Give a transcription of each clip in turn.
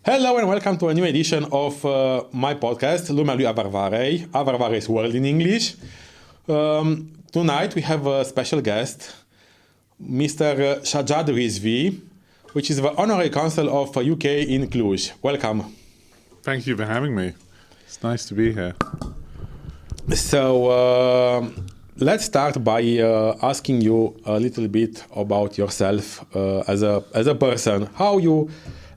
Hello and welcome to a new edition of my podcast, Lumea lui Avarvarei, Avarvarei's World in English. Tonight we have a special guest, Mr. Shajjad Rizvi, which is the honorary consul of UK in Cluj. Welcome. Thank you for having me. It's nice to be here. So let's start by asking you a little bit about yourself as a person. How you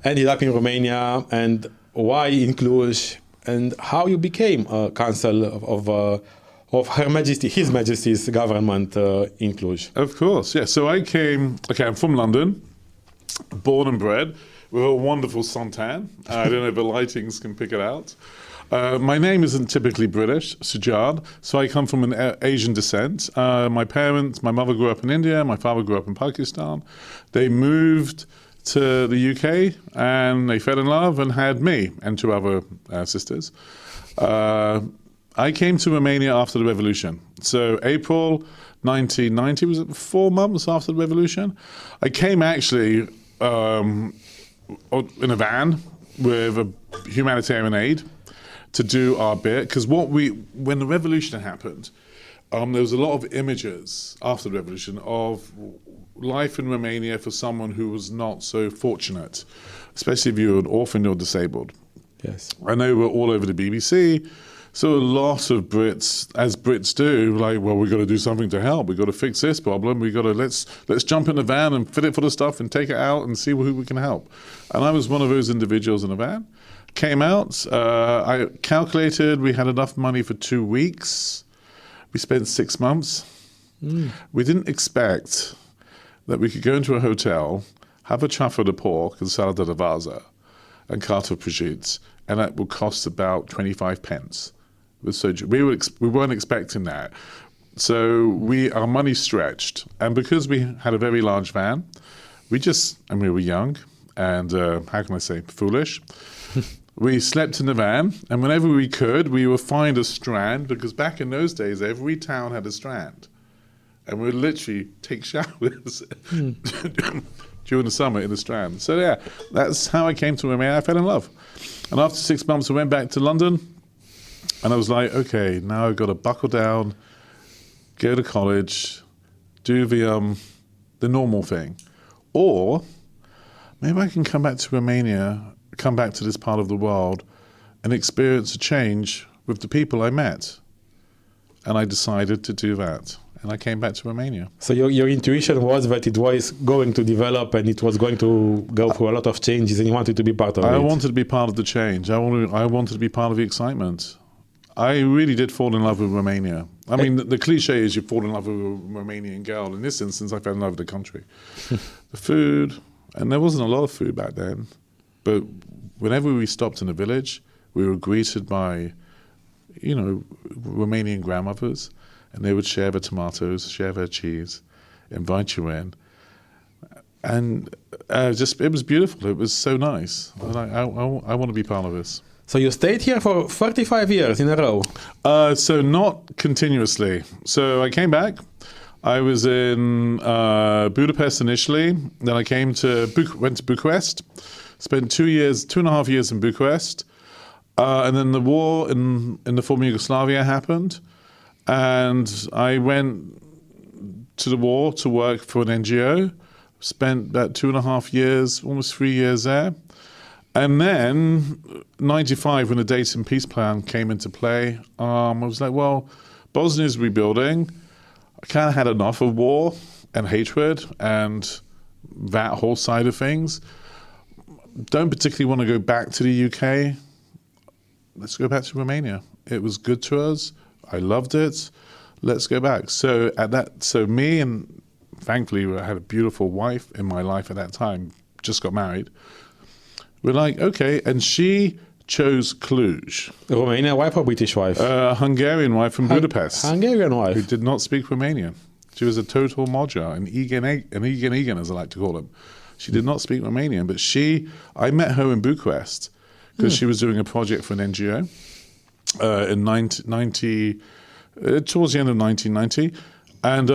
ended up in Romania and why in Cluj, and how you became a consul of Her Majesty, His Majesty's government in Cluj. Of course, yeah. So I'm from London, born and bred, with a wonderful suntan. I don't know if the lightings can pick it out. My name isn't typically British, Shajjad, so I come from an Asian descent. My mother grew up in India, my father grew up in Pakistan. They moved to the UK and they fell in love and had me and two other sisters. I came to Romania after the revolution. So April 1990, was it 4 months after the revolution? I came actually in a van with a humanitarian aid to do our bit, because when the revolution happened, there was a lot of images after the revolution of life in Romania for someone who was not so fortunate, especially if you're an orphan or disabled. Yes. And they were all over the BBC. So a lot of Brits, as Brits do, like, well, we've got to do something to help. We've got to fix this problem. We've got to let's jump in the van and fill it full of stuff and take it out and see who we can help. And I was one of those individuals in the van. Came out. I calculated we had enough money for 2 weeks. We spent 6 months. We didn't expect that we could go into a hotel, have a chaffa de pork and salad de vaza and carte of prosciutto, and that would cost about 25 pence. We weren't expecting that. So our money stretched. And because we had a very large van, we were young and, how can I say, foolish. We slept in the van, and whenever we could, we would find a strand, because back in those days, every town had a strand. And we would literally take showers during the summer in the strand. So yeah, that's how I came to Romania. I fell in love. And after 6 months, I went back to London, and I was like, okay, now I've got to buckle down, go to college, do the normal thing. Or maybe I can come back to Romania, come back to this part of the world and experience a change with the people I met. And I decided to do that. And I came back to Romania. So your intuition was that it was going to develop and it was going to go through a lot of changes, and you wanted to be part of it. I wanted to be part of the change. I wanted to be part of the excitement. I really did fall in love with Romania. I mean, the cliche is you fall in love with a Romanian girl. In this instance, I fell in love with the country. The food, and there wasn't a lot of food back then, but whenever we stopped in a village, we were greeted by, Romanian grandmothers, and they would share their tomatoes, share their cheese, invite you in. And it was beautiful. It was so nice. And I want to be part of this. So you stayed here for 35 years in a row? So not continuously. So I came back. I was in Budapest initially. Then I went to Bucharest. Spent 2.5 years in Bucharest. And then the war in the former Yugoslavia happened. And I went to the war to work for an NGO. Spent about 2.5 years, almost 3 years there. And then, 95, when the Dayton Peace Plan came into play, I was like, well, Bosnia's rebuilding. I kind of had enough of war and hatred and that whole side of things. Don't particularly want to go back to the UK. Let's go back to Romania. It was good to us. I loved it. Let's go back. So me and thankfully I had a beautiful wife in my life at that time, just got married. We're like, okay, and she chose Cluj. Romanian wife or British wife? Hungarian wife from Budapest. Hungarian wife. Who did not speak Romanian. She was a total Magyar, an Egan, as I like to call him. She did not speak Romanian, but I met her in Bucharest because she was doing a project for an NGO in towards the end of 1990. And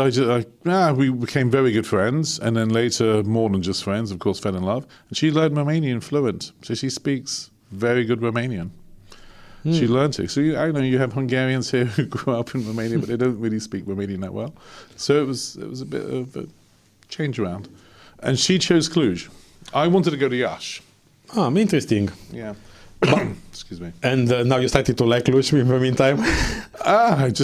we became very good friends, and then later, more than just friends, of course, fell in love. And she learned Romanian fluent, so she speaks very good Romanian. She learned it. So I know you have Hungarians here who grew up in Romania, but they don't really speak Romanian that well. So it was a bit of a change around. And she chose Cluj. I wanted to go to Iași. Interesting. Yeah. Excuse me. And now you started to like Cluj in the meantime? It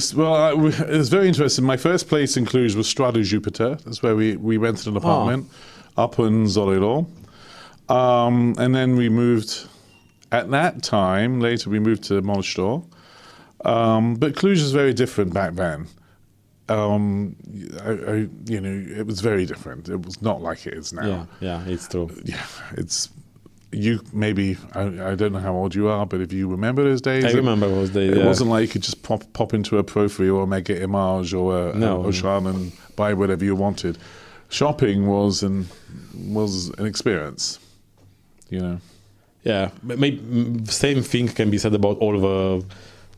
was very interesting. My first place in Cluj was Strada Jupiter. That's where we rented an apartment up in Zorilo. And then we moved, at that time, later we moved to Monostor. But Cluj was very different back then. It was very different. It was not like it is now. Yeah, it's true. Yeah, it's... You maybe I don't know how old you are, but if you remember those days, I remember those days. It wasn't like you could just pop into a Profi or a Mega Image or a Auchan and buy whatever you wanted. Shopping was an experience, you know. Yeah, maybe same thing can be said about all the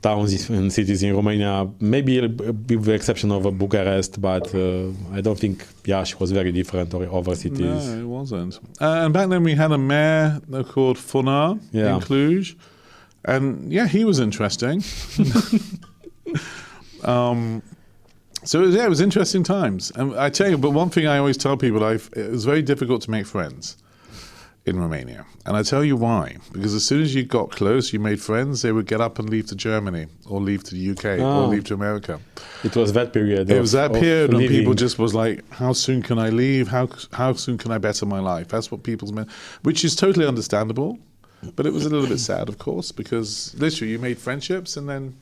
towns and cities in Romania. Maybe with the exception of Bucharest, but I don't think Iași was very different or other cities. No, it wasn't. And back then we had a mayor called Fona in Cluj. And he was interesting. It was interesting times. And I tell you, but one thing I always tell people, it was very difficult to make friends in Romania. And I tell you why. Because as soon as you got close, you made friends, they would get up and leave to Germany or leave to the UK or leave to America. It was that period. It was that period when people just was like, how soon can I leave? How soon can I better my life? That's what people's meant, which is totally understandable. But it was a little bit sad, of course, because literally you made friendships and then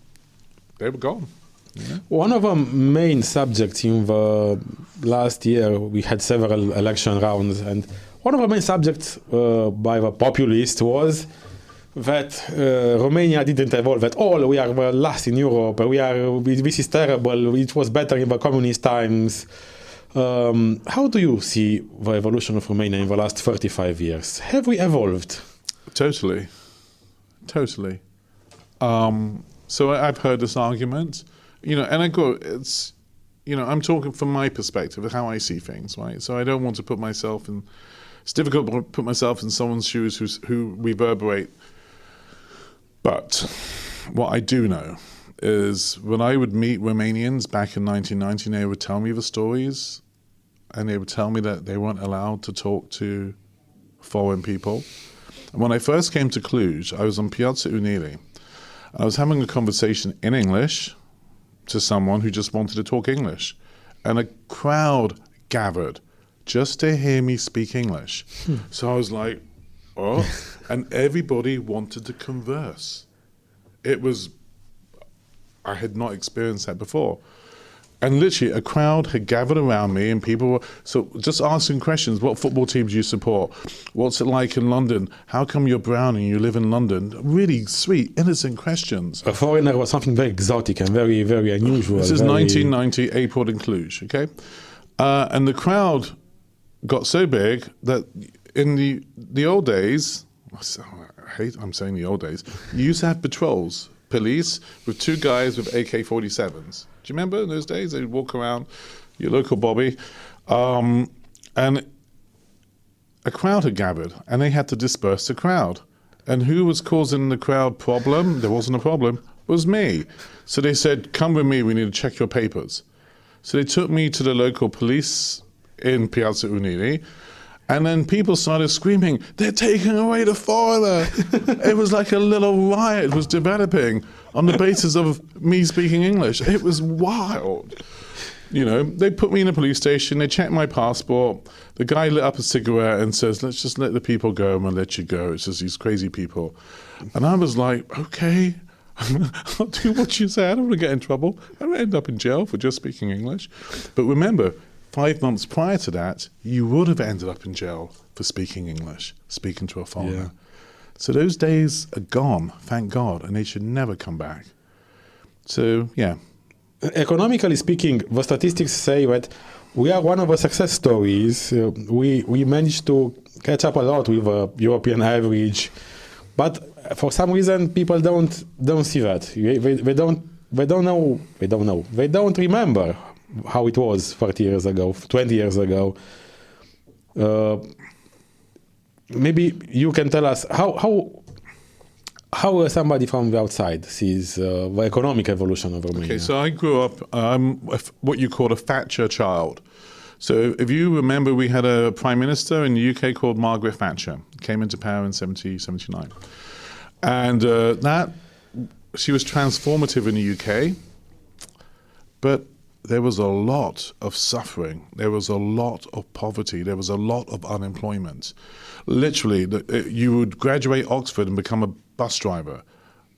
they were gone. Yeah. One of the main subjects in the last year, we had several election rounds, and one of the main subjects by the populists was that Romania didn't evolve at all. We are the last in Europe. This is terrible. It was better in the communist times. How do you see the evolution of Romania in the last 35 years? Have we evolved? Totally. So I've heard this argument, and I go, it's, I'm talking from my perspective of how I see things, right? So I don't want to put myself in. It's difficult to put myself in someone's shoes who reverberate. But what I do know is when I would meet Romanians back in 1990, they would tell me the stories, and they would tell me that they weren't allowed to talk to foreign people. And when I first came to Cluj, I was on Piața Unirii. I was having a conversation in English to someone who just wanted to talk English. And a crowd gathered just to hear me speak English. So I was like, oh, and everybody wanted to converse. I had not experienced that before. And literally a crowd had gathered around me and people were just asking questions. What football team do you support? What's it like in London? How come you're brown and you live in London? Really sweet, innocent questions. A foreigner was something very exotic and very, very unusual. This is 1990, April in Cluj, okay? And the crowd got so big that in the old days, I'm saying the old days, you used to have patrols, police, with two guys with AK-47s. Do you remember in those days? They'd walk around your local bobby. And a crowd had gathered, and they had to disperse the crowd. And who was causing the crowd problem? There wasn't a problem. It was me. So they said, come with me, we need to check your papers. So they took me to the local police in Piața Unirii, and then people started screaming, they're taking away the foreigner. It was like a little riot was developing on the basis of me speaking English. It was wild. They put me in a police station, they checked my passport, the guy lit up a cigarette and says, let's just let the people go and we'll let you go. It's just these crazy people. And I was like, okay, I'll do what you say. I don't want to get in trouble. I don't end up in jail for just speaking English. But remember, 5 months prior to that, you would have ended up in jail for speaking English, speaking to a foreigner. Yeah. So those days are gone, thank God, and they should never come back. So, yeah. Economically speaking, the statistics say that we are one of the success stories. We managed to catch up a lot with the European average, but for some reason people don't see that. They don't remember how it was 30 years ago, 20 years ago. Maybe you can tell us how somebody from the outside sees the economic evolution of Romania. Okay, so I grew up, I'm what you call a Thatcher child. So if you remember, we had a prime minister in the UK called Margaret Thatcher, came into power in 79. And she was transformative in the UK, but there was a lot of suffering. There was a lot of poverty. There was a lot of unemployment. Literally, you would graduate Oxford and become a bus driver.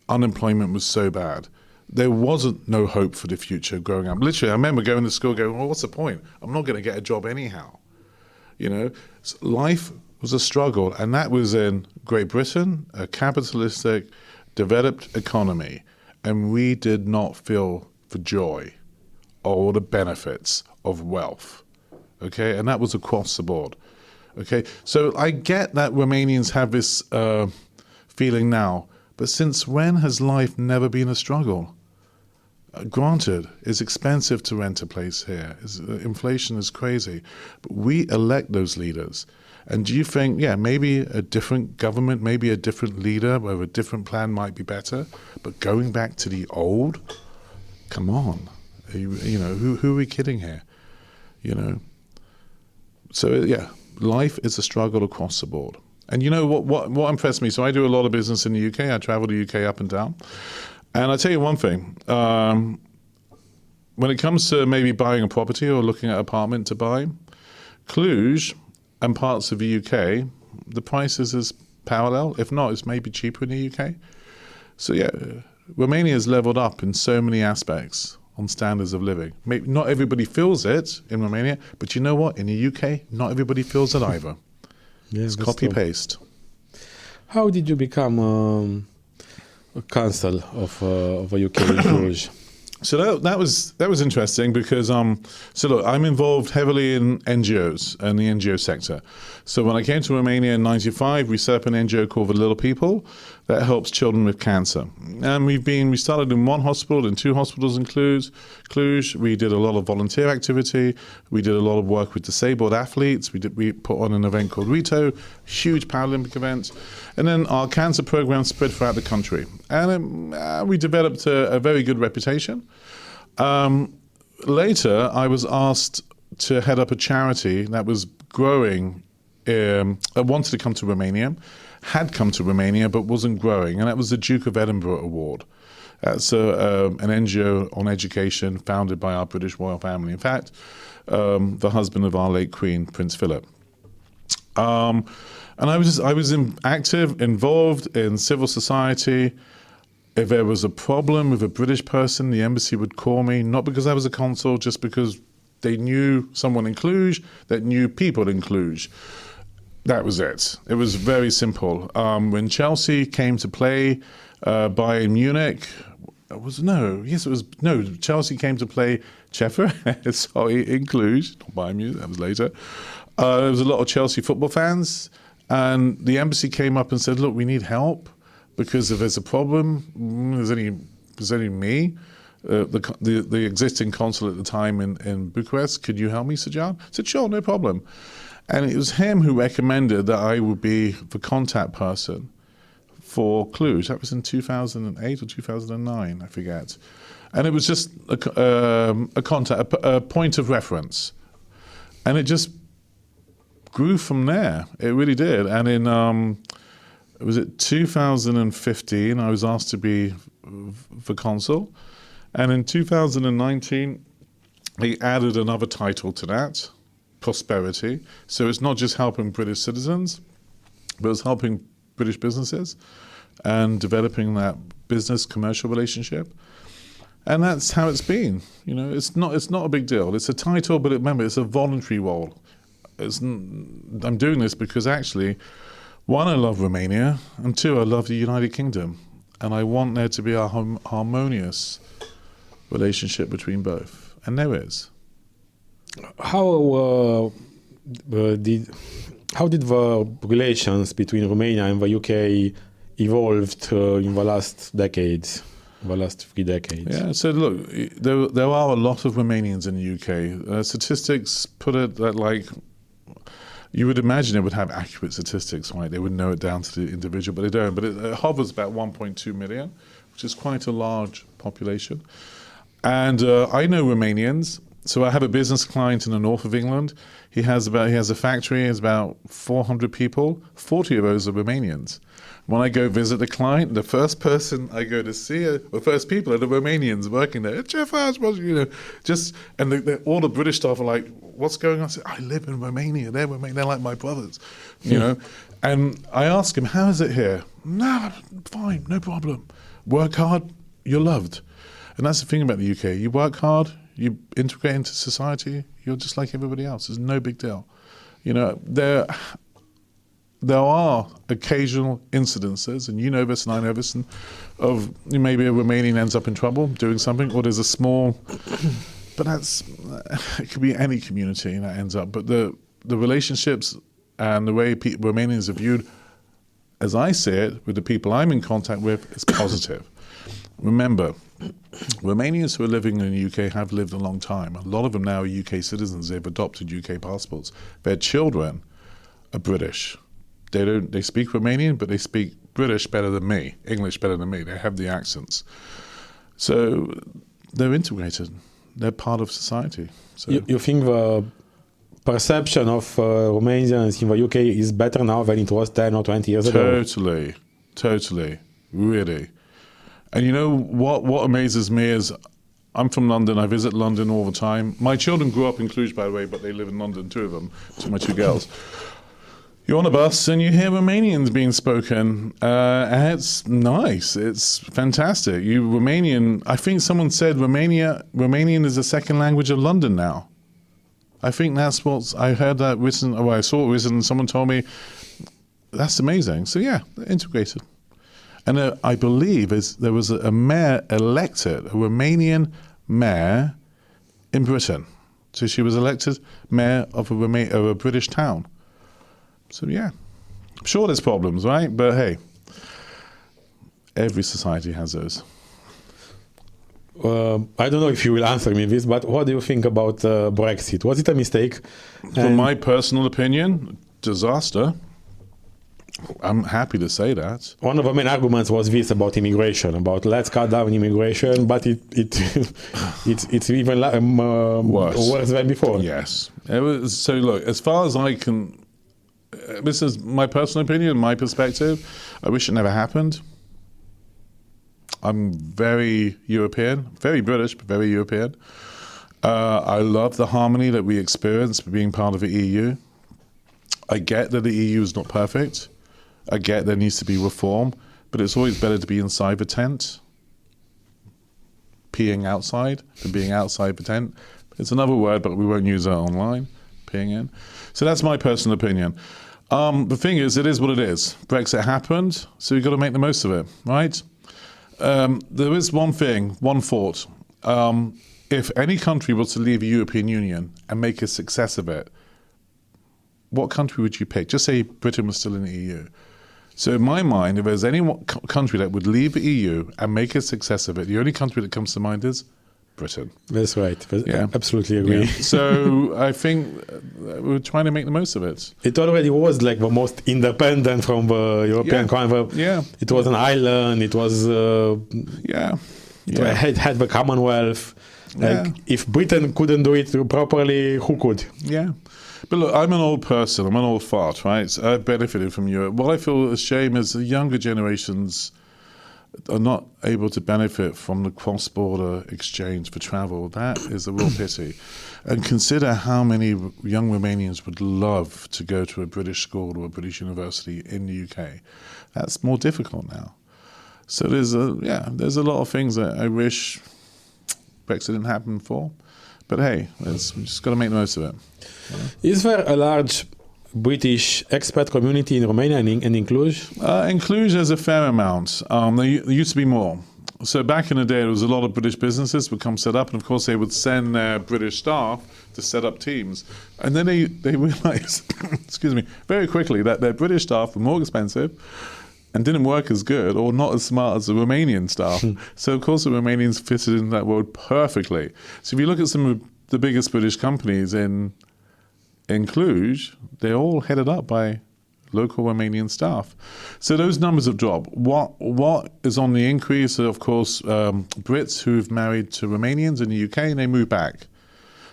Unemployment was so bad. There wasn't no hope for the future growing up. Literally, I remember going to school going, well, what's the point? I'm not going to get a job anyhow. You know, life was a struggle. And that was in Great Britain, a capitalistic, developed economy. And we did not feel the joy or the benefits of wealth. Okay, and that was across the board. Okay, so I get that Romanians have this feeling now, but since when has life never been a struggle? Granted, it's expensive to rent a place here. Inflation is crazy, but we elect those leaders. And do you think, yeah, maybe a different government, maybe a different leader, where a different plan might be better, but going back to the old, come on, you know, who are we kidding here? You know, so yeah, life is a struggle across the board. And you know what impressed me? So I do a lot of business in the UK. I travel the UK up and down. And I'll tell you one thing. When it comes to maybe buying a property or looking at an apartment to buy, Cluj and parts of the UK, the prices is parallel. If not, it's maybe cheaper in the UK. So yeah, Romania has leveled up in so many aspects on standards of living. Maybe not everybody feels it in Romania, but you know what? In the UK, not everybody feels it either. Yeah, it's copy-paste. How did you become a consul of a UK in Cluj? So that was interesting because so look, I'm involved heavily in NGOs and the NGO sector. So when I came to Romania in '95, we set up an NGO called The Little People that helps children with cancer. And we started in one hospital, in two hospitals in Cluj. We did a lot of volunteer activity. We did a lot of work with disabled athletes. We put on an event called Rito, huge Paralympic event. And then our cancer program spread throughout the country. And we developed a very good reputation. Later, I was asked to head up a charity that was growing, wanted to come to Romania, had come to Romania, but wasn't growing. And that was the Duke of Edinburgh Award. That's an NGO on education founded by our British royal family. In fact, the husband of our late Queen, Prince Philip. And I was active, involved in civil society. If there was a problem with a British person, the embassy would call me, not because I was a consul, just because they knew someone in Cluj that knew people in Cluj. That was it. It was very simple. When Chelsea came to play Bayern Munich, Chelsea came to play Cheffer, sorry, in Cluj, not Bayern Munich, that was later. There was a lot of Chelsea football fans, and the embassy came up and said, look, we need help, because if there's a problem, there's only me, the existing consul at the time in Bucharest. Could you help me, Shajjad? I said, sure, no problem. And it was him who recommended that I would be the contact person for Cluj. That was in 2008 or 2009, I forget. And it was just a contact, a point of reference. And it just grew from there. It really did. And in, was it 2015, I was asked to be the consul. And in 2019, they added another title to that, prosperity. So it's not just helping British citizens, but it's helping British businesses and developing that business commercial relationship. And that's how it's been. You know, it's not a big deal. It's a title, but remember, it's a voluntary role. I'm doing this because actually, one, I love Romania, and two, I love the United Kingdom. And I want there to be a harmonious relationship between both. And there is. How did the relations between Romania and the UK evolved in the last decades? the last 3 decades. Yeah, so look, there are a lot of Romanians in the UK. Statistics put it that, like, you would imagine it would have accurate statistics, right? They would know it down to the individual, but they don't. But it hovers about 1.2 million, which is quite a large population. And I know Romanians. So I have a business client in the north of England. He has a factory. He has about 400 people. 40 of those are Romanians. When I go visit the client, the first person I go to see, the first people are the Romanians working there. Jeff, all the British staff are like, "What's going on?" I say, "I live in Romania. They're Romanian. They're like my brothers, you know." And I ask him, "How is it here?" "No, fine, no problem. Work hard, you're loved." And that's the thing about the UK. You work hard, you integrate into society, you're just like everybody else. It's no big deal. You know, there are occasional incidences, and you know this and I know this, of maybe a Romanian ends up in trouble doing something, or there's a small, but it could be any community that ends up. But the relationships and the way Romanians are viewed, as I see it, with the people I'm in contact with, is positive. Remember, Romanians who are living in the UK have lived a long time. A lot of them now are UK citizens. They've adopted UK passports. Their children are British. They speak Romanian, but they speak British better than me, English better than me. They have the accents. So they're integrated. They're part of society. So You think the perception of Romanians in the UK is better now than it was 10 or 20 years ago? Totally, really. And you know what amazes me is, I'm from London. I visit London all the time. My children grew up in Cluj, by the way, but they live in London, 2 of them, my 2 girls. You're on a bus and you hear Romanians being spoken, and it's nice. It's fantastic. I think someone said Romanian is the second language of London now. I think that's I heard that written, or I saw it written, and someone told me, that's amazing. So yeah, they're integrated. And I believe there was a mayor elected, a Romanian mayor in Britain. So she was elected mayor of a British town. So yeah, I'm sure there's problems, right? But hey, every society has those. I don't know if you will answer me this, but what do you think about Brexit? Was it a mistake? From my personal opinion, disaster. I'm happy to say that. One of the main arguments was this about immigration, about let's cut down immigration, but it's even worse than before. Yes. So look, as far as I can, this is my personal opinion, my perspective. I wish it never happened. I'm very European, very British, but very European. I love the harmony that we experience being part of the EU. I get that the EU is not perfect. I get there needs to be reform, but it's always better to be inside the tent, peeing outside, than being outside the tent. It's another word, but we won't use that online, peeing in. So that's my personal opinion. The thing is, it is what it is. Brexit happened, so we've got to make the most of it, right? There is one thought. If any country was to leave the European Union and make a success of it, what country would you pick? Just say Britain was still in the EU. So in my mind, if there's any country that would leave the EU and make a success of it, the only country that comes to mind is Britain. That's right. Yeah. Absolutely agree. Yeah. So I think we're trying to make the most of it. It already was like the most independent from the European country. Yeah. It was an island. It was It had the Commonwealth. Like if Britain couldn't do it properly, who could? Yeah. But look, I'm an old person. I'm an old fart, right? So I've benefited from Europe. What I feel a shame is the younger generations are not able to benefit from the cross-border exchange for travel. That is a real pity. And consider how many young Romanians would love to go to a British school or a British university in the UK. That's more difficult now. So there's a lot of things that I wish Brexit didn't happen for. But hey, we just got to make the most of it. Is there a large British expat community in Romania and in Cluj? In Cluj, there's a fair amount. There used to be more. So back in the day, there was a lot of British businesses would come set up, and of course they would send their British staff to set up teams. And then they realized, excuse me, very quickly that their British staff were more expensive. and didn't work as good or not as smart as the Romanian staff. So, of course, the Romanians fitted in that world perfectly. So if you look at some of the biggest British companies in Cluj, they're all headed up by local Romanian staff. So those numbers have dropped. What is on the increase are, of course, Brits who've married to Romanians in the UK and they move back.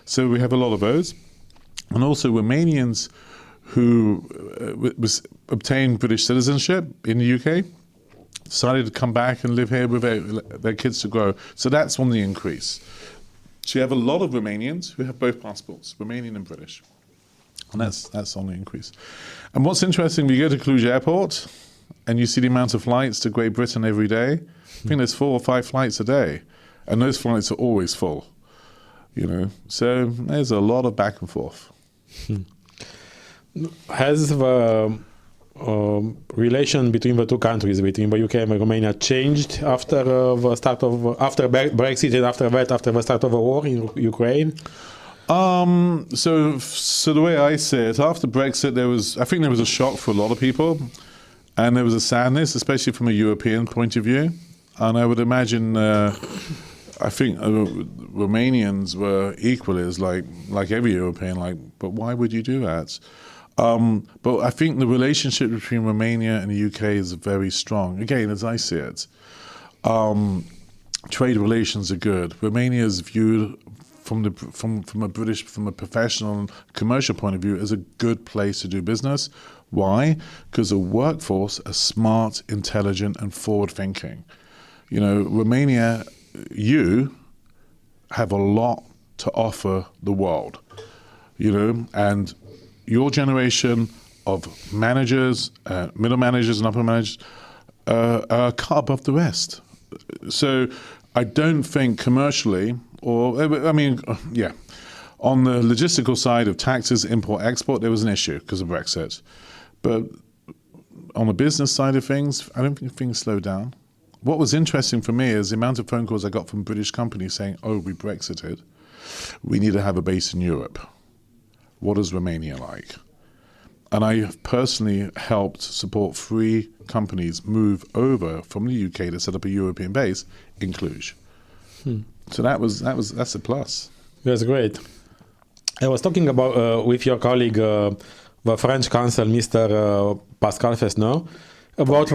So we have a lot of those. And also Romanians who obtained British citizenship in the UK, decided to come back and live here with their kids to grow. So that's on the increase. So you have a lot of Romanians who have both passports, Romanian and British. And that's on the increase. And what's interesting, we go to Cluj Airport and you see the amount of flights to Great Britain every day. I think there's 4 or 5 flights a day. And those flights are always full, you know. So there's a lot of back and forth. Has the relation between the two countries, between the UK and Romania, changed after the start of after Brexit and after the start of the war in Ukraine? So the way I see it, after Brexit, I think there was a shock for a lot of people, and there was a sadness, especially from a European point of view. And I would imagine, I think Romanians were equally as like every European, but why would you do that? But I think the relationship between Romania and the UK is very strong. Again, as I see it, trade relations are good. Romania is viewed from a professional and commercial point of view as a good place to do business. Why? Because the workforce are smart, intelligent, and forward-thinking. You know, Romania, you have a lot to offer the world. You know, and your generation of managers, middle managers and upper managers are cut above the rest. So I don't think commercially, on the logistical side of taxes, import, export, there was an issue because of Brexit. But on the business side of things, I don't think things slowed down. What was interesting for me is the amount of phone calls I got from British companies saying, oh, we Brexited. We need to have a base in Europe. What is Romania like? And I have personally helped support 3 companies move over from the UK to set up a European base in Cluj. So that's a plus. That's great. I was talking about with your colleague, the French consul, Mr. Pascal Fesneau, about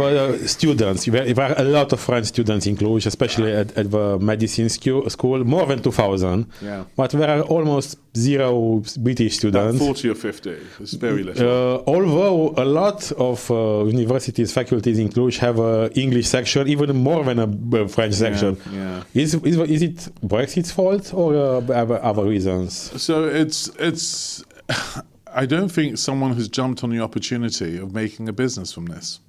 students. There are a lot of French students in Cluj, especially at the medicine school, more than 2,000. Yeah. But there are almost 0 British students. About 40 or 50. It's very little. Although a lot of universities, faculties in Cluj have an English section, even more than a French section. Yeah. Is it Brexit's fault or other reasons? So it's. I don't think someone has jumped on the opportunity of making a business from this.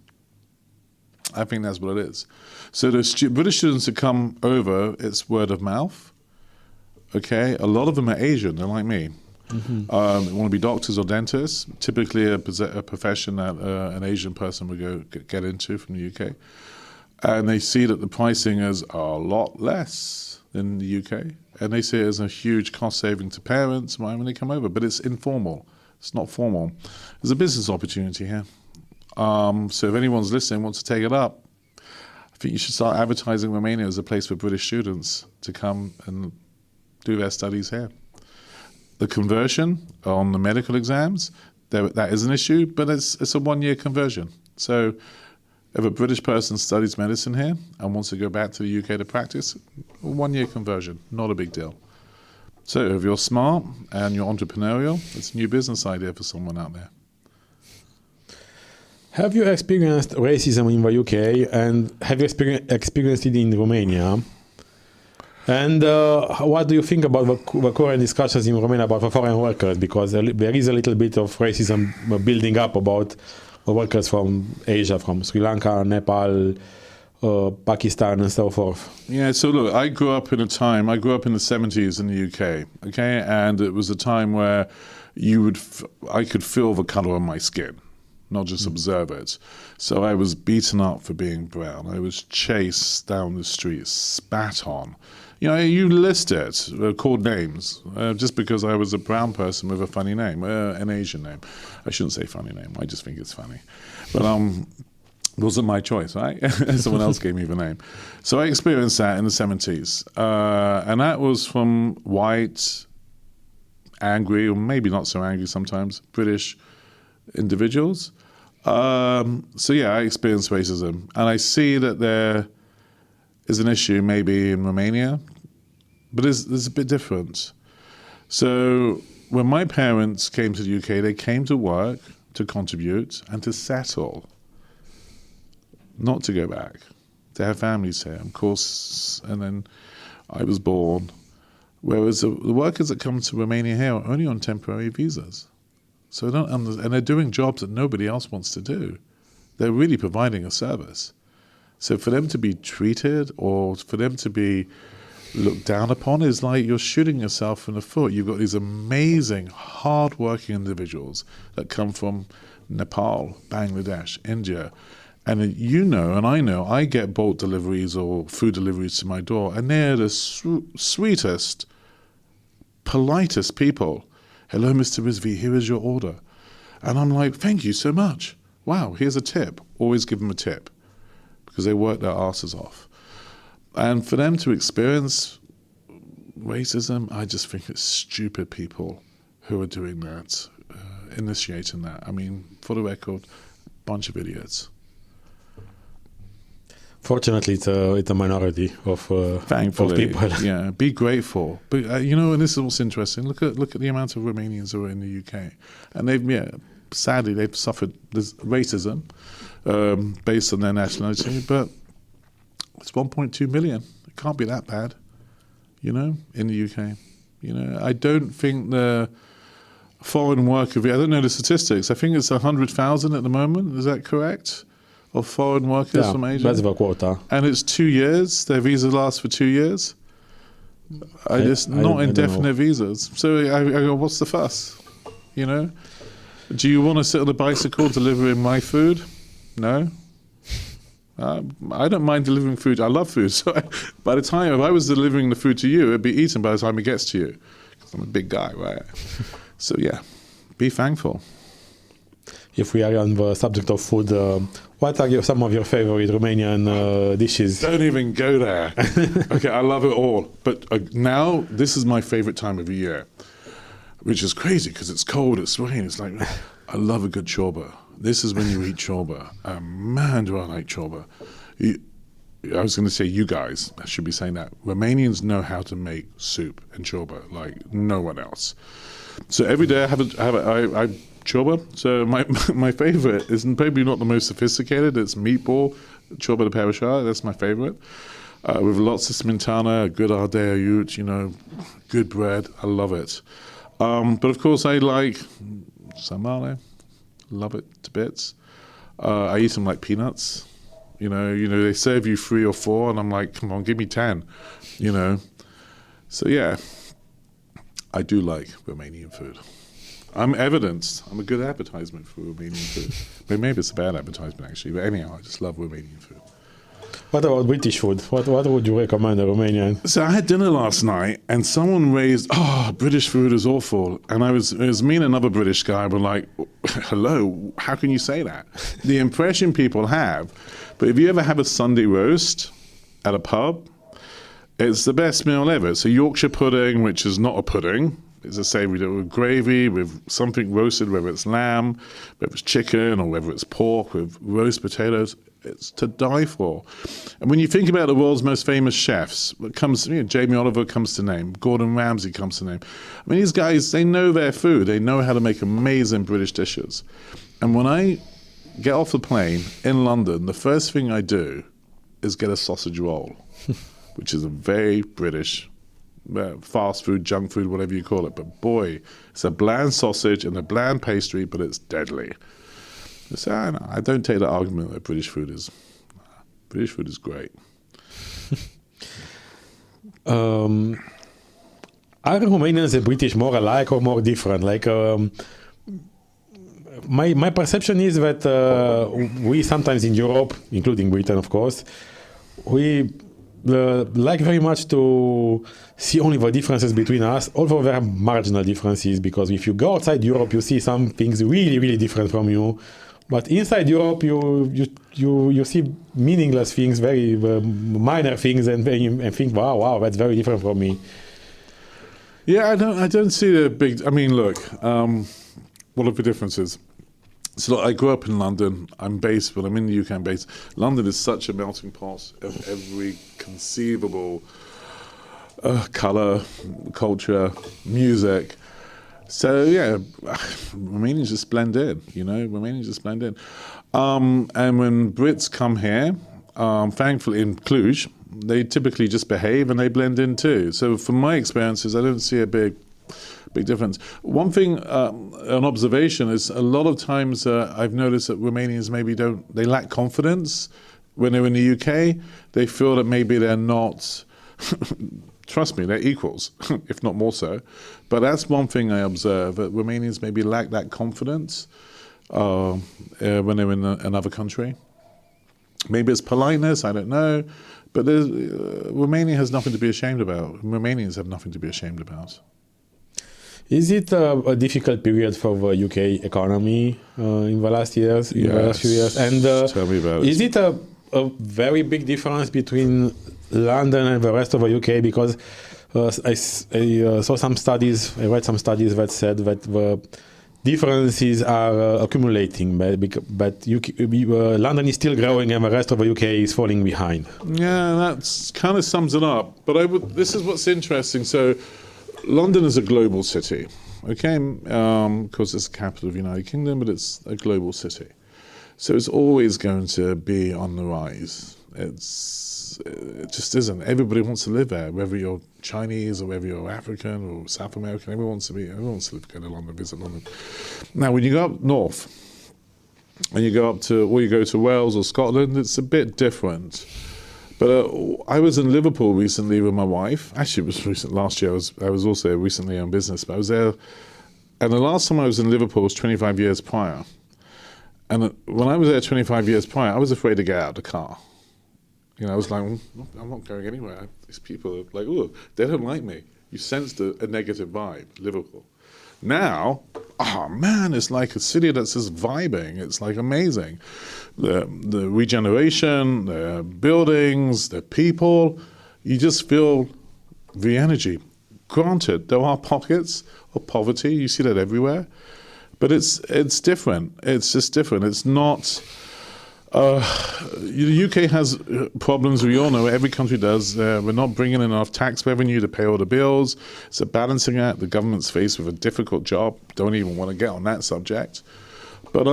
I think that's what it is. So the British students that come over, it's word of mouth. Okay, a lot of them are Asian. They're like me. Mm-hmm. They want to be doctors or dentists. Typically, a profession that an Asian person would get into from the UK, and they see that the pricing is a lot less in the UK, and they see it as a huge cost saving to parents when they come over. But it's informal. It's not formal. There's a business opportunity here. So if anyone's listening, wants to take it up, I think you should start advertising Romania as a place for British students to come and do their studies here. The conversion on the medical exams, that is an issue, but it's a 1-year conversion. So if a British person studies medicine here and wants to go back to the UK to practice, a 1-year conversion, not a big deal. So if you're smart and you're entrepreneurial, it's a new business idea for someone out there. Have you experienced racism in the UK, and have you experienced it in Romania? And what do you think about the current discussions in Romania about the foreign workers? Because there is a little bit of racism building up about the workers from Asia, from Sri Lanka, Nepal, Pakistan, and so forth. Yeah, so look, I grew up in the 70s in the UK, okay? And it was a time where I could feel the color on my skin, not just observe it. So I was beaten up for being brown. I was chased down the street, spat on. You know, you list it, called names, just because I was a brown person with a funny name, an Asian name. I shouldn't say funny name, I just think it's funny. But Wasn't my choice, right? Someone else gave me the name. So I experienced that in the 70s. And that was from white, angry, or maybe not so angry sometimes, British individuals. So yeah, I experienced racism. And I see that there is an issue maybe in Romania, but it's a bit different. So when my parents came to the UK, they came to work, to contribute, and to settle. Not to go back. They have families here, of course, and then I was born. Whereas the workers that come to Romania here are only on temporary visas. So and they're doing jobs that nobody else wants to do. They're really providing a service. So for them to be treated or for them to be looked down upon is like you're shooting yourself in the foot. You've got these amazing, hard-working individuals that come from Nepal, Bangladesh, India. And you know, and I know, I get boat deliveries or food deliveries to my door, and they're the sweetest, politest people. Hello, Mr. Rizvi, here is your order. And I'm like, thank you so much. Wow, here's a tip. Always give them a tip because they work their asses off. And for them to experience racism, I just think it's stupid people who are doing that, initiating that. I mean, for the record, bunch of idiots. Fortunately, it's a minority of people. Yeah, be grateful. But you know, and this is what's interesting. Look at the amount of Romanians who are in the UK, and sadly they've suffered this racism based on their nationality. But it's 1.2 million. It can't be that bad, you know, in the UK. You know, I don't think the foreign worker. I don't know the statistics. I think it's 100,000 at the moment. Is that correct? Of foreign workers from Asia. That's the quota. And it's 2 years. Their visa lasts for 2 years. Not indefinite visas. So I go, what's the fuss? You know? Do you want to sit on a bicycle delivering my food? No. I don't mind delivering food. I love food. So by the time, if I was delivering the food to you, it'd be eaten by the time it gets to you. Because I'm a big guy, right? So yeah, be thankful. If we are on the subject of food, what are some of your favorite Romanian dishes? Don't even go there. Okay, I love it all. But now, this is my favorite time of the year, which is crazy because it's cold, it's raining. It's like, I love a good ciorba. This is when you eat ciorba. Man, do I like ciorba. I was going to say you guys. I should be saying that. Romanians know how to make soup and ciorba like no one else. So every day I have ciorba. So my favorite is probably not the most sophisticated. It's meatball, ciorba de pereșa. That's my favorite. With lots of smetana, good ardei aiut, you know, good bread. I love it. But of course I like samale. Love it to bits. I eat them like peanuts. You know, they serve you 3 or 4, and I'm like, come on, give me 10. You know. So yeah, I do like Romanian food. I'm evidenced. I'm a good advertisement for Romanian food. But maybe it's a bad advertisement, actually. But anyhow, I just love Romanian food. What about British food? What would you recommend a Romanian? So I had dinner last night, and someone raised, British food is awful. And it was me and another British guy were like, hello, how can you say that? The impression people have. But if you ever have a Sunday roast at a pub, it's the best meal ever. It's a Yorkshire pudding, which is not a pudding. It's a savoury with gravy, with something roasted, whether it's lamb, whether it's chicken, or whether it's pork, with roast potatoes. It's to die for. And when you think about the world's most famous chefs, Jamie Oliver comes to name, Gordon Ramsay comes to name. I mean, these guys, they know their food. They know how to make amazing British dishes. And when I get off the plane in London, the first thing I do is get a sausage roll, which is a very British fast food, junk food, whatever you call it. But boy, it's a bland sausage and a bland pastry, but it's deadly. So I don't take the argument that British food is great. Are Romanians and British more alike or more different? Like my perception is that we sometimes in Europe, including Britain, of course, we like very much to see only the differences between us, although there are marginal differences, because if you go outside Europe, you see some things really, really different from you. But inside Europe, you see meaningless things, very minor things, and think, wow, that's very different from me. Yeah, I don't see the big. I mean, look, what are the differences? So I grew up in London. I'm in the UK. I'm based. London is such a melting pot of every conceivable colour, culture, music. So yeah, Romanians just blend in. Romanians just blend in. And when Brits come here, thankfully in Cluj, they typically just behave and they blend in too. So from my experiences, I don't see a big difference. One thing, an observation is a lot of times I've noticed that Romanians maybe they lack confidence when they're in the UK. They feel that maybe they're not, trust me, they're equals, if not more so. But that's one thing I observe, that Romanians maybe lack that confidence when they're in another country. Maybe it's politeness, I don't know. But Romania has nothing to be ashamed about. Romanians have nothing to be ashamed about. Is it a difficult period for the UK economy in the last years? Yes. The last few years? And tell me about it. Is it a very big difference between London and the rest of the UK? Because I saw some studies, I read some studies that said that the differences are accumulating, but London is still growing and the rest of the UK is falling behind. Yeah, that kind of sums it up. But this is what's interesting. So London is a global city, okay? Because it's the capital of the United Kingdom, but it's a global city. So it's always going to be on the rise. It just isn't. Everybody wants to live there, whether you're Chinese or whether you're African or South American. Everyone wants to go to London, visit London. Now, when you go up north and you go to Wales or Scotland, it's a bit different. But I was in Liverpool recently with my wife. Actually, it was recent. Last year, I was also recently on business, but I was there. And the last time I was in Liverpool was 25 years prior. And when I was there 25 years prior, I was afraid to get out of the car. I was like, I'm not going anywhere. These people are like, oh, they don't like me. You sensed a negative vibe, Liverpool. Now, oh man, it's like a city that's just vibing. It's like amazing. The regeneration, the buildings, the people, you just feel the energy. Granted, there are pockets of poverty. You see that everywhere. But it's different. It's just different. It's not... the UK has problems, we all know, every country does. We're not bringing enough tax revenue to pay all the bills. It's a balancing act. The government's faced with a difficult job. Don't even want to get on that subject. But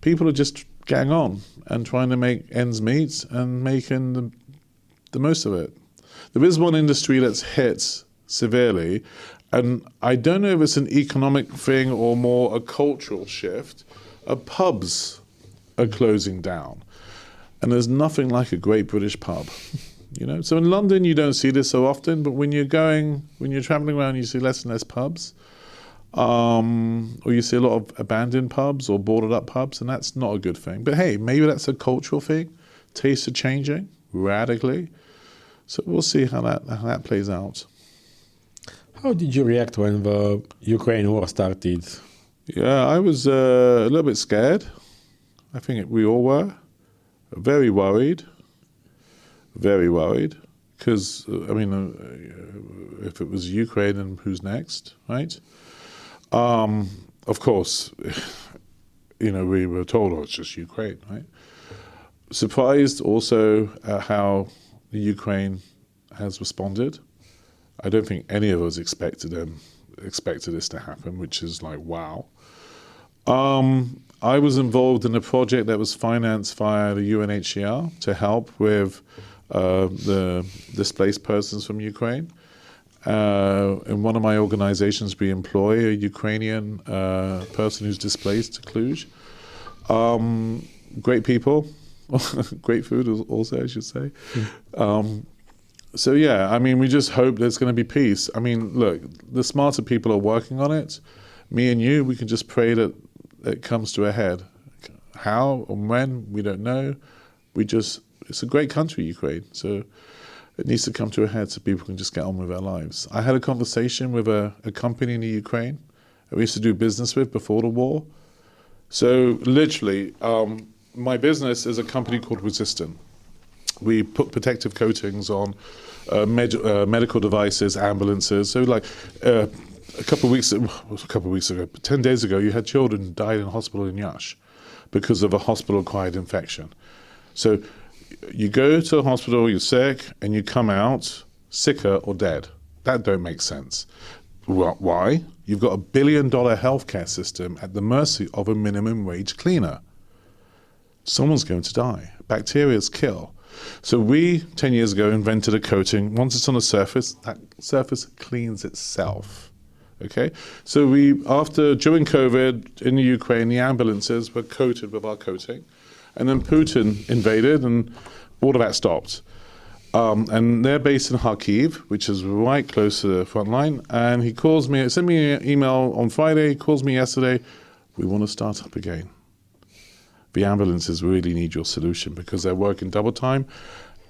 people are just getting on and trying to make ends meet and making the most of it. There is one industry that's hit severely, and I don't know if it's an economic thing or more a cultural shift. Pubs are closing down, and there's nothing like a great British pub. So in London you don't see this so often, but when you're traveling around, you see less and less pubs, or you see a lot of abandoned pubs or boarded up pubs, and that's not a good thing. But hey, maybe that's a cultural thing. Tastes are changing radically, so we'll see how that plays out. How did you react when the Ukraine war started? Yeah, I was a little bit scared. I think we all were very worried, because, if it was Ukraine, then who's next, right? Of course, we were told, it's just Ukraine, right? Surprised also at how the Ukraine has responded. I don't think any of us expected this to happen, which is like, wow. I was involved in a project that was financed via the UNHCR to help with the displaced persons from Ukraine. In one of my organizations, we employ a Ukrainian person who's displaced to Cluj. Great people, great food also, I should say. So yeah, we just hope there's going to be peace. Look, the smarter people are working on it. Me and you, we can just pray that it comes to a head. How or when, we don't know. It's a great country, Ukraine, so it needs to come to a head so people can just get on with their lives. I had a conversation with a company in the Ukraine that we used to do business with before the war, So literally, my business is a company called Resistant. We put protective coatings on medical devices, ambulances. So like a couple of weeks ago, 10 days ago, you had children who died in hospital in Yash because of a hospital-acquired infection. So you go to the hospital, you're sick, and you come out sicker or dead. That don't make sense. Why? You've got $1 billion healthcare system at the mercy of a minimum wage cleaner. Someone's going to die. Bacterias kill. So we, 10 years ago, invented a coating. Once it's on a surface, that surface cleans itself. Okay? So during COVID, in the Ukraine, the ambulances were coated with our coating. And then Putin invaded and all of that stopped. And they're based in Kharkiv, which is right close to the front line. And he calls me, sent me an email on Friday, calls me yesterday. We want to start up again. The ambulances really need your solution because they're working double time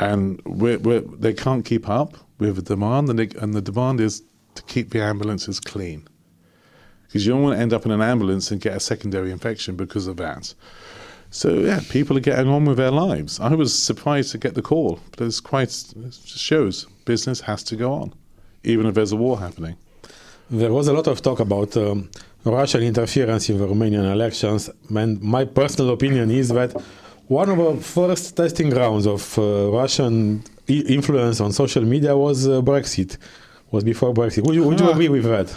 and they can't keep up with the demand. And the demand is to keep the ambulances clean. Because you don't want to end up in an ambulance and get a secondary infection because of that. So yeah, people are getting on with their lives. I was surprised to get the call, but it just shows business has to go on, even if there's a war happening. There was a lot of talk about Russian interference in the Romanian elections, and my personal opinion is that one of the first testing grounds of Russian influence on social media was Brexit, was before Brexit. Would you agree with that?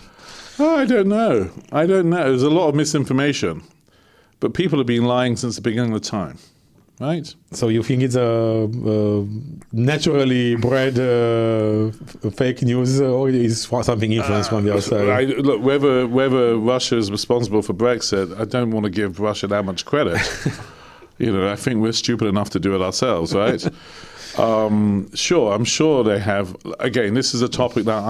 I don't know. There's a lot of misinformation. But people have been lying since the beginning of time, right? So you think it's a naturally bred fake news, or is something influenced from the outside? Look, whether Russia is responsible for Brexit, I don't want to give Russia that much credit. I think we're stupid enough to do it ourselves, right? Sure, I'm sure they have. Again, this is a topic that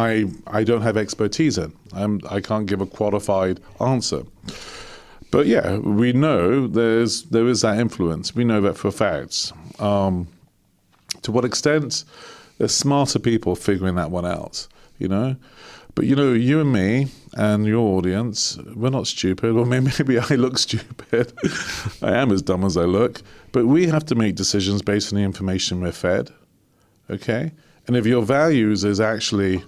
I don't have expertise in. I can't give a qualified answer. But yeah, we know there is that influence. We know that for facts. To what extent? There's smarter people figuring that one out, But you and me and your audience, we're not stupid. Or maybe I look stupid. I am as dumb as I look. But we have to make decisions based on the information we're fed. Okay? And if your values is actually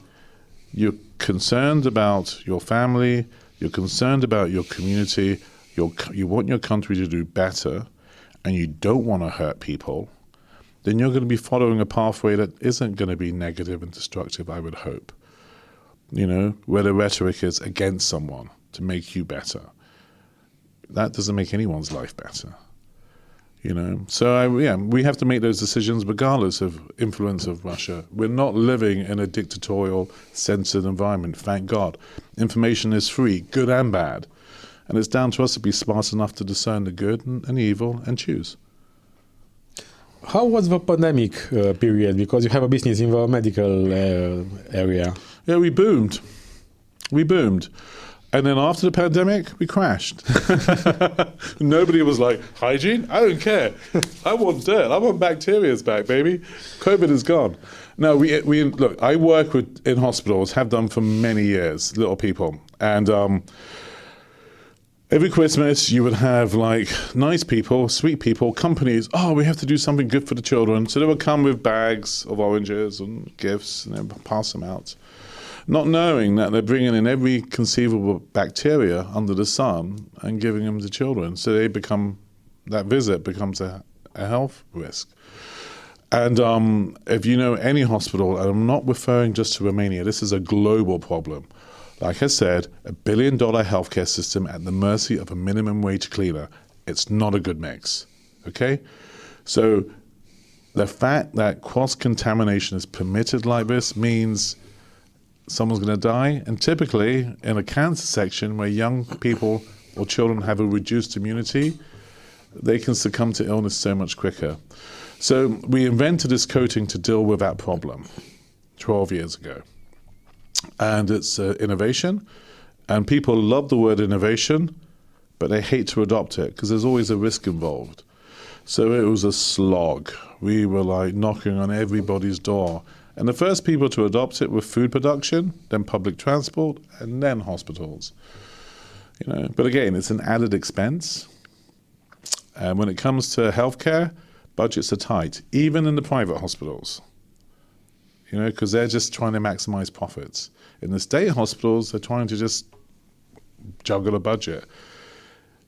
you're concerned about your family, you're concerned about your community, you want your country to do better, and you don't want to hurt people, then you're going to be following a pathway that isn't going to be negative and destructive, I would hope. Where the rhetoric is against someone to make you better. That doesn't make anyone's life better. So we have to make those decisions regardless of influence of Russia. We're not living in a dictatorial, censored environment, thank God. Information is free, good and bad. And it's down to us to be smart enough to discern the good and the evil and choose. How was the pandemic period? Because you have a business in the medical area. Yeah, we boomed. And then after the pandemic, we crashed. Nobody was like, hygiene? I don't care. I want dirt. I want bacterias back, baby. COVID is gone. No, we look, I work in hospitals, have done for many years, little people. And every Christmas, you would have nice people, sweet people, companies. Oh, we have to do something good for the children. So they would come with bags of oranges and gifts and then pass them out. Not knowing that they're bringing in every conceivable bacteria under the sun and giving them to children. So that visit becomes a health risk. And if you know any hospital, and I'm not referring just to Romania, this is a global problem. Like I said, $1 billion healthcare system at the mercy of a minimum wage cleaner. It's not a good mix, okay? So the fact that cross-contamination is permitted like this means someone's going to die. And typically, in a cancer section where young people or children have a reduced immunity, they can succumb to illness so much quicker. So we invented this coating to deal with that problem 12 years ago. And it's innovation. And people love the word innovation, but they hate to adopt it because there's always a risk involved. So it was a slog. We were knocking on everybody's door. And the first people to adopt it were food production, then public transport, and then hospitals. But again, it's an added expense. And when it comes to healthcare, budgets are tight, even in the private hospitals. You know, because they're just trying to maximize profits. In the state hospitals, they're trying to just juggle a budget.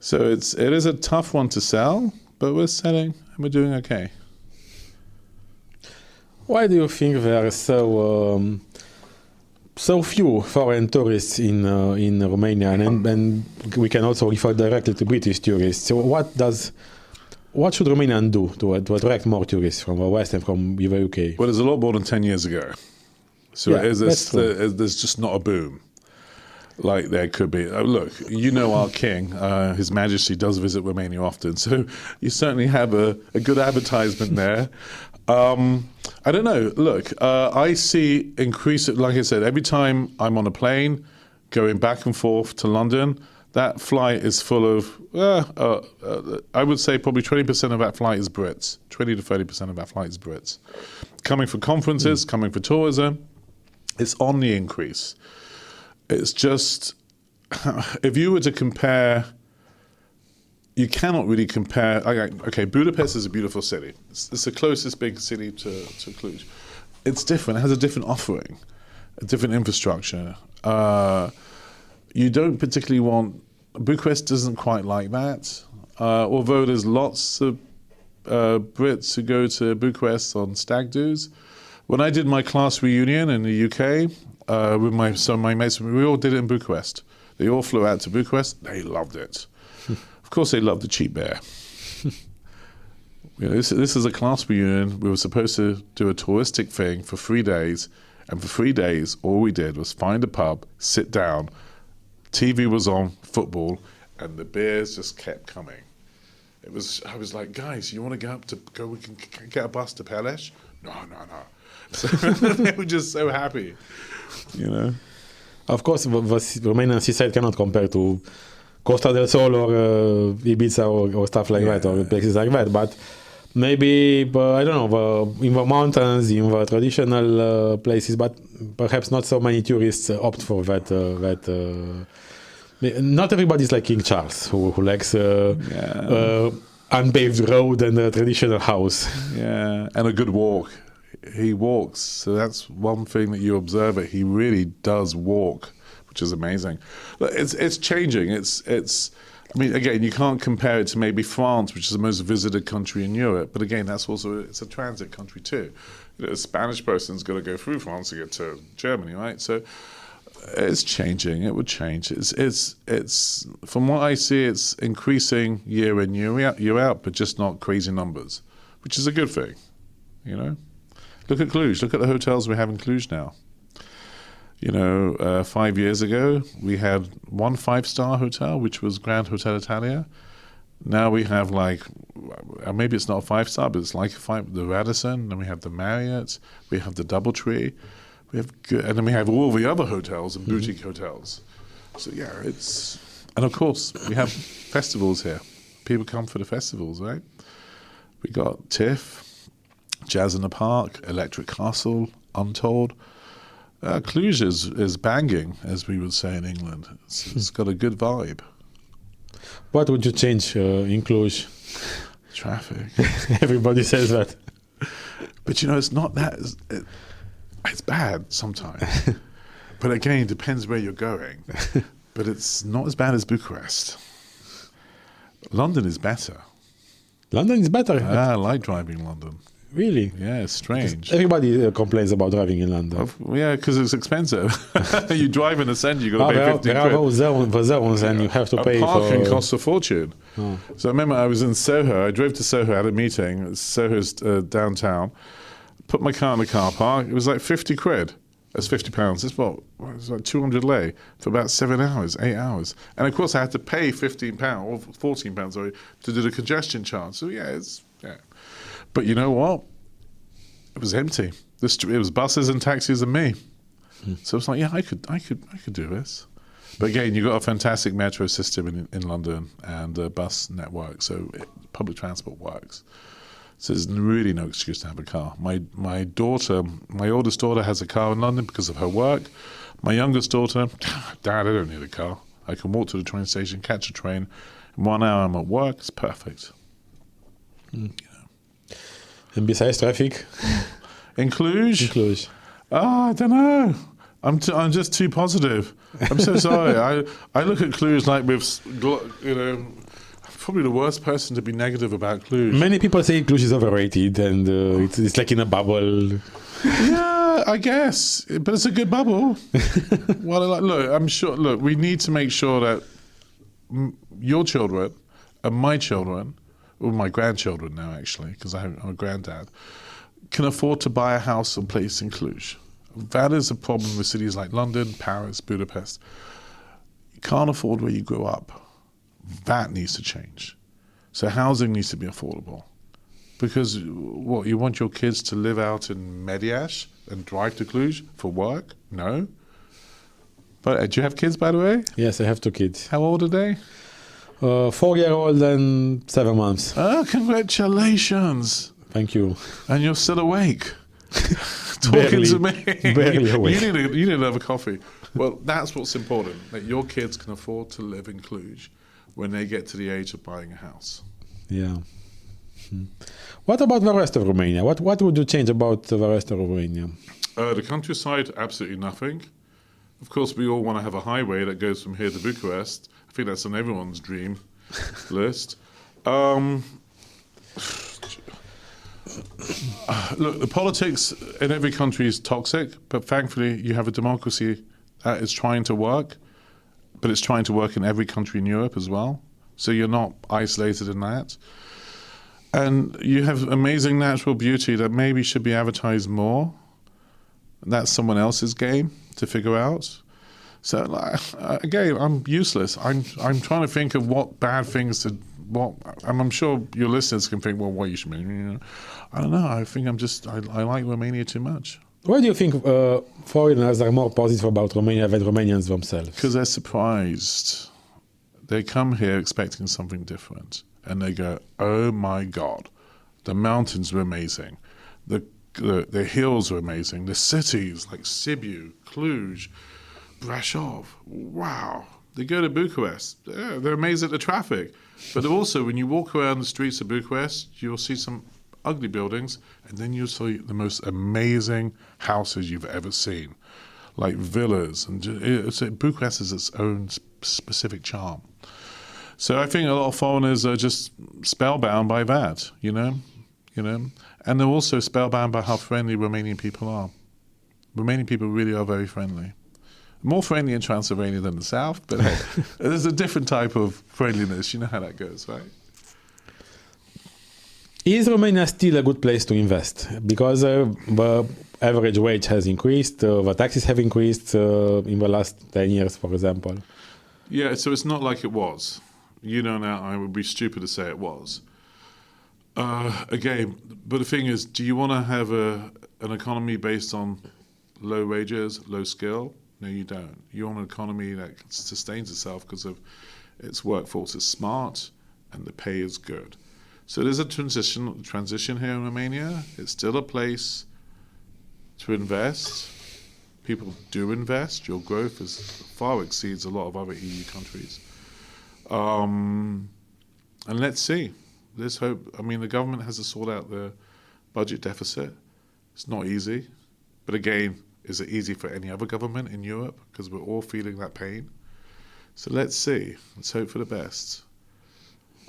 So it is a tough one to sell, but we're selling and we're doing okay. Why do you think there are so few foreign tourists in Romania, and we can also refer directly to British tourists? So what should Romanians do to attract more tourists from the West and from the UK? Well, there's a lot more than 10 years ago. So Yeah, there's just not a boom like there could be. Look, you know our king, His Majesty does visit Romania often, so you certainly have a good advertisement there. I don't know. Look, I see increasing, like I said, every time I'm on a plane going back and forth to London, that flight is full of, I would say probably 20% of that flight is Brits. 20 to 30% of that flight is Brits. Coming for conferences, coming for tourism, it's on the increase. It's just, if you were to compare, you cannot really compare. Okay, Budapest is a beautiful city. It's the closest big city to Cluj. It's different. It has a different offering, a different infrastructure. You don't particularly want, Bucharest doesn't quite like that. Although there's lots of Brits who go to Bucharest on stag do's. When I did my class reunion in the UK with my mates, we all did it in Bucharest. They all flew out to Bucharest. They loved it. Of course, they loved the cheap beer. You know, this is a class reunion. We were supposed to do a touristic thing for 3 days, and for 3 days, all we did was find a pub, sit down. TV was on, football, and the beers just kept coming. I was like, guys, you want to we can get a bus to Peleș? No. So they were just so happy, you know. Of course, the Romanian seaside cannot compare to Costa del Sol or Ibiza or stuff like that, or places like that. But maybe, I don't know, in the mountains, in the traditional places, but perhaps not so many tourists opt for that. Not everybody's like King Charles, who likes unpaved road and a traditional house. Yeah, and a good walk. He walks, so that's one thing that you observe. He really does walk, which is amazing. It's changing. It's. I mean, again, you can't compare it to maybe France, which is the most visited country in Europe. But again, it's a transit country too. You know, a Spanish person's got to go through France to get to Germany, right? So it's changing. It would change. It's from what I see, it's increasing year in year out, but just not crazy numbers, which is a good thing. You know, look at Cluj. Look at the hotels we have in Cluj now. You know, 5 years ago, we had one 5-star hotel, which was Grand Hotel Italia. Now we have maybe it's not a 5-star, but it's like the Radisson, and we have the Marriott, we have the Doubletree, and then we have all the other hotels and boutique hotels. So yeah, and of course, we have festivals here. People come for the festivals, right? We got TIFF, Jazz in the Park, Electric Castle, Untold. Cluj is banging, as we would say in England. It's got a good vibe. What would you change in Cluj? Traffic. Everybody says that. But you know, it's not that. It's bad sometimes. But again, it depends where you're going. But it's not as bad as Bucharest. London is better. London is better? I like driving in London. Really? Yeah, it's strange. Because everybody complains about driving in London. Yeah, because it's expensive. You drive in the centre, you've got to pay 15 quid. There are those zones and you have to pay for... Parking costs a fortune. Oh. So I remember I was in Soho. I drove to Soho, had a meeting. Soho's downtown. Put my car in the car park. It was like 50 quid. That's £50. It's like 200 lei for about 7 hours, 8 hours. And of course I had to pay £15 or £14, sorry, to do the congestion charge. So yeah, But you know what? It was empty. It was buses and taxis and me. So it's like, yeah, I could do this. But again, you've got a fantastic metro system in London and a bus network, so public transport works. So there's really no excuse to have a car. My oldest daughter has a car in London because of her work. My youngest daughter, Dad, I don't need a car. I can walk to the train station, catch a train. In 1 hour I'm at work. It's perfect. And besides traffic? In Cluj? In Cluj. I don't know. I'm just too positive. I'm so sorry. I look at Cluj like probably the worst person to be negative about Cluj. Many people say Cluj is overrated and it's like in a bubble. Yeah, I guess, but it's a good bubble. Well, look, I'm sure. Look, we need to make sure that your children and my children, or my grandchildren now, actually, because I'm a granddad, can afford to buy a house and place in Cluj. That is a problem with cities like London, Paris, Budapest. You can't afford where you grew up. That needs to change. So housing needs to be affordable. Because what, you want your kids to live out in Mediaș and drive to Cluj for work? No. But do you have kids, by the way? Yes, I have 2 kids. How old are they? 4-year-old and 7 months. Oh, congratulations. Thank you. And you're still awake. Talking to me. Barely awake. You need another coffee. Well, that's what's important, that your kids can afford to live in Cluj when they get to the age of buying a house. Yeah. What about the rest of Romania? What would you change about the rest of Romania? The countryside, absolutely nothing. Of course, we all want to have a highway that goes from here to Bucharest. I think that's on everyone's dream list. Look, the politics in every country is toxic, but thankfully you have a democracy that is trying to work, but it's trying to work in every country in Europe as well. So you're not isolated in that. And you have amazing natural beauty that maybe should be advertised more. That's someone else's game to figure out. So again, I'm useless. I'm trying to think of what bad things to what. And I'm sure your listeners can think, well, what you should be. I don't know. I think I like Romania too much. Why do you think foreigners are more positive about Romania than Romanians themselves? Because they're surprised. They come here expecting something different. And they go, oh my God, the mountains were amazing. The hills are amazing. The cities like Sibiu, Cluj, Brașov, wow. They go to Bucharest. Yeah, they're amazed at the traffic. But also, when you walk around the streets of Bucharest, you'll see some ugly buildings, and then you'll see the most amazing houses you've ever seen, like villas. And Bucharest has its own specific charm. So I think a lot of foreigners are just spellbound by that, you know, and they're also spellbound by how friendly Romanian people are. Romanian people really are very friendly. More friendly in Transylvania than the south, but hey, there's a different type of friendliness. You know how that goes, right? Is Romania still a good place to invest? Because the average wage has increased, the taxes have increased in the last 10 years, for example. Yeah, so it's not like it was. You know, now I would be stupid to say it was. Again, but the thing is, do you want to have an economy based on low wages, low skill? No, you don't. You want an economy that sustains itself because of its workforce is smart and the pay is good. So there's a transition here in Romania. It's still a place to invest. People do invest. Your growth far exceeds a lot of other EU countries. And let's see. Let's hope. I mean, the government has to sort out the budget deficit. It's not easy. But again, is it easy for any other government in Europe? Because we're all feeling that pain. So let's see. Let's hope for the best.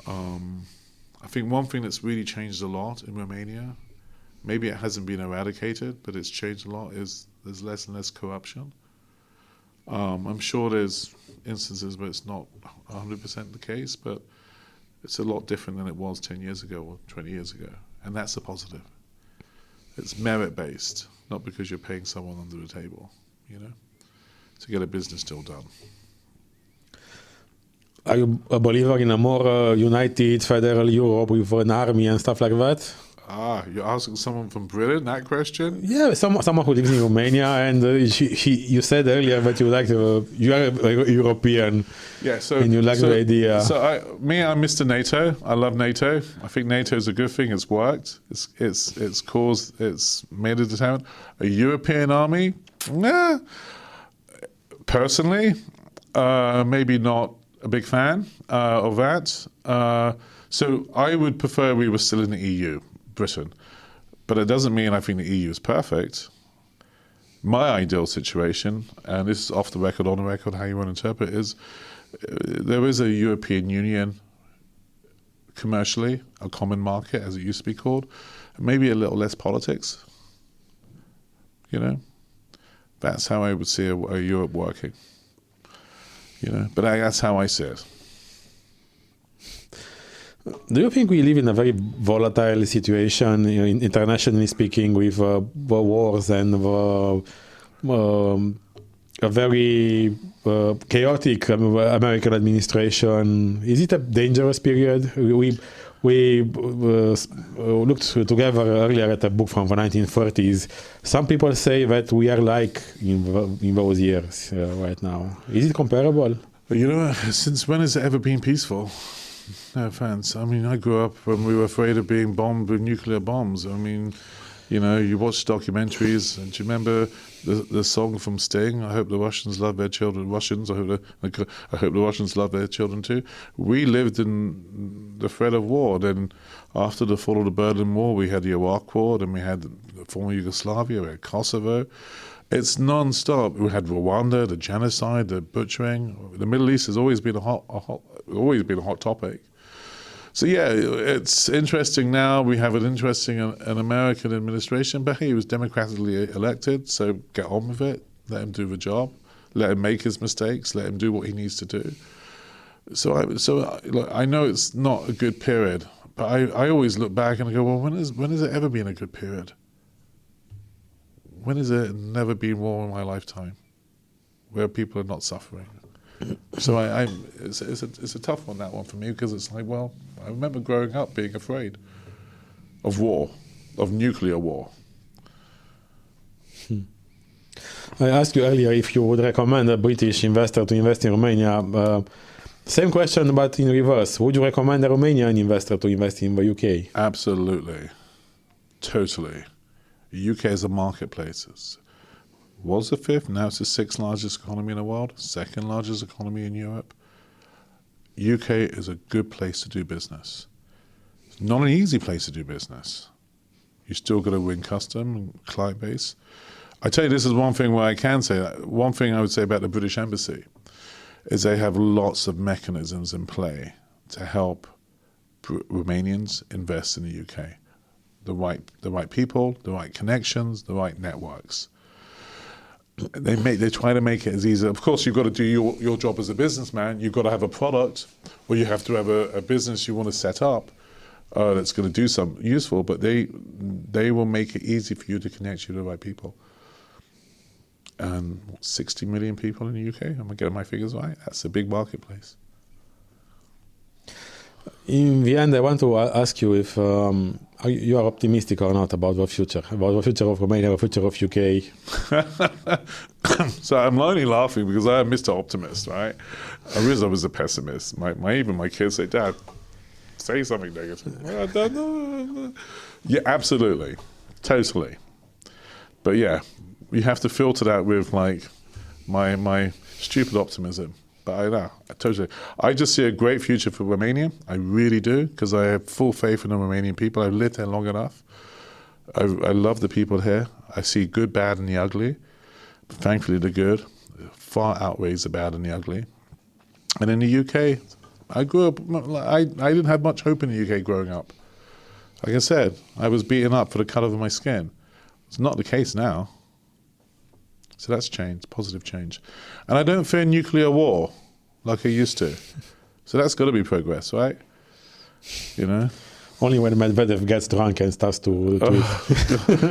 I think one thing that's really changed a lot in Romania, maybe it hasn't been eradicated, but it's changed a lot, is there's less and less corruption. I'm sure there's instances where it's not 100% the case, but it's a lot different than it was 10 years ago or 20 years ago. And that's a positive. It's merit-based, not because you're paying someone under the table, to get a business deal done. Are you a believer in a more united federal Europe with an army and stuff like that? You're asking someone from Britain that question? Yeah, someone who lives in Romania, and you said earlier that you are a European, and you like the idea. So I'm Mr. NATO. I love NATO. I think NATO is a good thing. It's worked. It's made a deterrent. A European army? Nah. Personally, maybe not a big fan of that. So I would prefer we were still in the EU, Britain. But it doesn't mean I think the EU is perfect. My ideal situation, and this is off the record, on the record, how you want to interpret it, is there is a European Union commercially, a common market, as it used to be called, maybe a little less politics. You know, that's how I would see a Europe working. You know, but that's how I see it. Do you think we live in a very volatile situation, you know, internationally speaking, with the wars and a very chaotic American administration? Is it a dangerous period? We looked together earlier at a book from the 1930s. Some people say that we are like in those years right now. Is it comparable? You know, since when has it ever been peaceful? No offense. I mean, I grew up when we were afraid of being bombed with nuclear bombs. I mean, you know, you watch documentaries, and do you remember the song from Sting? I hope the Russians love their children. Russians. I hope the Russians love their children too. We lived in the threat of war. Then, after the fall of the Berlin Wall, we had the Iraq War. Then we had the former Yugoslavia. We had Kosovo. It's non-stop. We had Rwanda, the genocide, the butchering. The Middle East has always been a hot topic. So yeah, it's interesting now. We have an interesting an American administration, but hey, he was democratically elected, so get on with it. Let him do the job. Let him make his mistakes. Let him do what he needs to do. So I know it's not a good period, but I always look back and I go, well, when has it ever been a good period? When has it never been war in my lifetime, where people are not suffering? So it's a tough one, that one for me, because it's like, well, I remember growing up being afraid of war, of nuclear war. I asked you earlier if you would recommend a British investor to invest in Romania. Same question, but in reverse. Would you recommend a Romanian investor to invest in the UK? Absolutely. Totally. The UK is a marketplace. It was the fifth, now it's the sixth largest economy in the world, second largest economy in Europe. UK is a good place to do business. It's not an easy place to do business. You still got to win custom and client base. I tell you, this is one thing where I can say that. One thing I would say about the British Embassy is they have lots of mechanisms in play to help Romanians invest in the UK. The right people, the right connections, the right networks. They try to make it as easy. Of course, you've got to do your job as a businessman. You've got to have a product, or you have to have a business you want to set up that's going to do something useful. But they will make it easy for you to connect you to the right people. And 60 million people in the UK. Am I getting my figures right? That's a big marketplace. In the end, I want to ask you if you are optimistic or not about the future of Romania, the future of UK. So I'm only laughing because I am Mr. Optimist, right? I wish I was a pessimist. Even my kids say, Dad, say something negative. Well, I don't know. Yeah, absolutely. Totally. But yeah, you have to filter that with like my stupid optimism. But I just see a great future for Romania. I really do, because I have full faith in the Romanian people. I've lived there long enough. I love the people here. I see good, bad, and the ugly. But thankfully, the good far outweighs the bad and the ugly. And in the UK, I grew up. I didn't have much hope in the UK growing up. Like I said, I was beaten up for the colour of my skin. It's not the case now. So that's change, positive change. And I don't fear nuclear war like I used to. So that's got to be progress, right? You know? Only when Medvedev gets drunk and starts to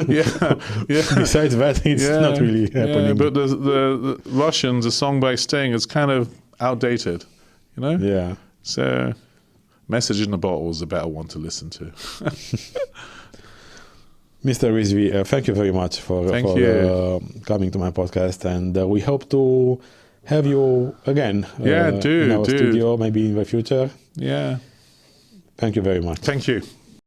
yeah. Besides that, it's not really happening. Yeah, but the Russians, a song by Sting, is kind of outdated, you know? Yeah. So Message in the Bottle is a better one to listen to. Mr. Rizvi, thank you very much for coming to my podcast, and we hope to have you again in our studio, maybe in the future. Yeah. Thank you very much. Thank you.